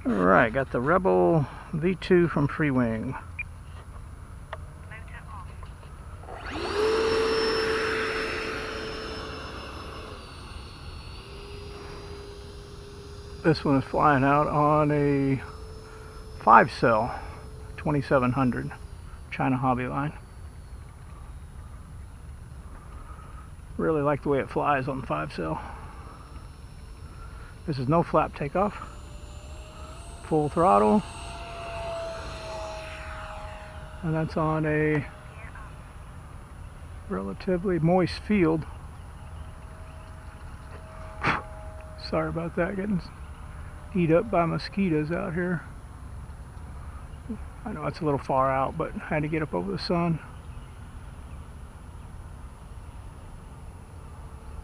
Alright, got the Rebel V2 from Freewing. This one is flying out on a 5-cell 2700 China Hobby line. Really like the way it flies on the 5-cell. This is no flap takeoff. Full throttle. And that's on a relatively moist field. Sorry about that, getting eat up by mosquitoes out here. I know it's a little far out, but I had to get up over the sun.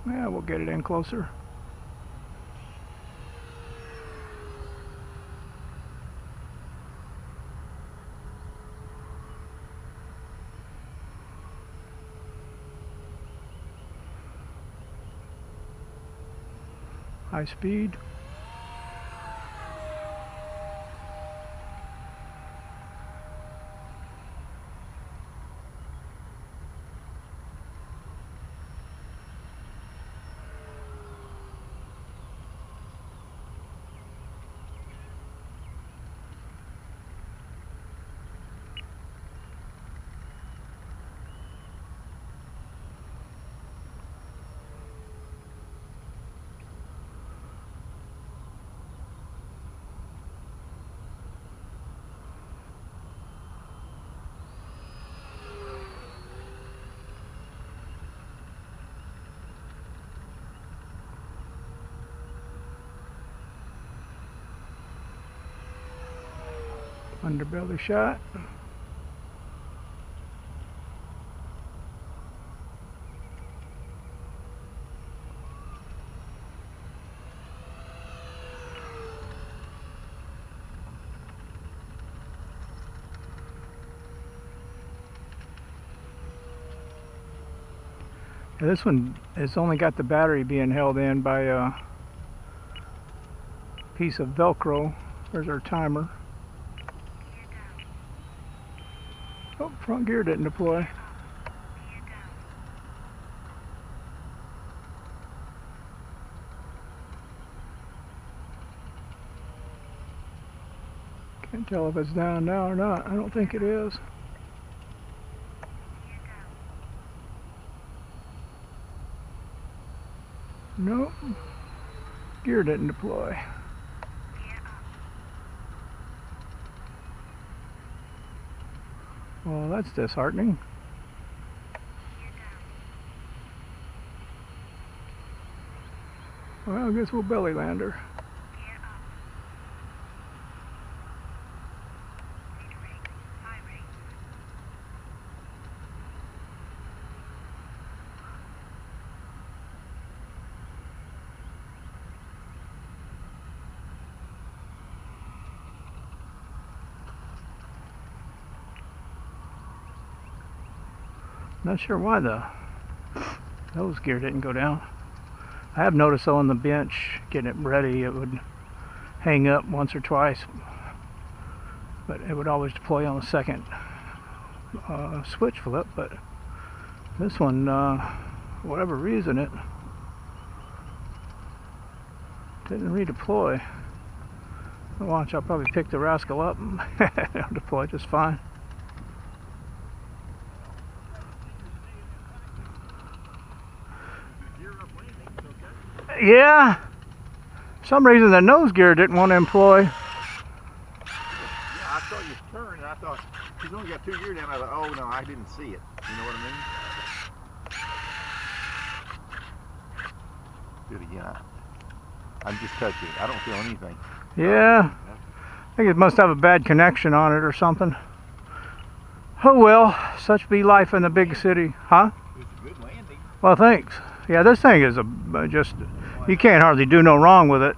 Yeah, we'll get it in closer. High speed. Underbelly shot. Now this one has only got the battery being held in by a piece of Velcro. There's our timer. Oh, front gear didn't deploy. Can't tell if it's down now or not. I don't think it is. Nope. Gear didn't deploy. Well, that's disheartening. Well, I guess we'll belly land her. Not sure why the nose gear didn't go down. I have noticed though on the bench, getting it ready, it would hang up once or twice, but it would always deploy on the second switch flip. But this one, for whatever reason, it didn't redeploy. Watch, I'll probably pick the rascal up and it'll deploy just fine. Yeah, for some reason the nose gear didn't want to employ. Yeah, I saw you turn and I thought, he's only got 2 gears down. I thought, oh no, I didn't see it. You know what I mean? Do it again. I'm just touching it. I don't feel anything. Yeah, I think it must have a bad connection on it or something. Oh well, such be life in the big city. Huh? It's a good landing. Well, thanks. Yeah, this thing is just, you can't hardly do no wrong with it.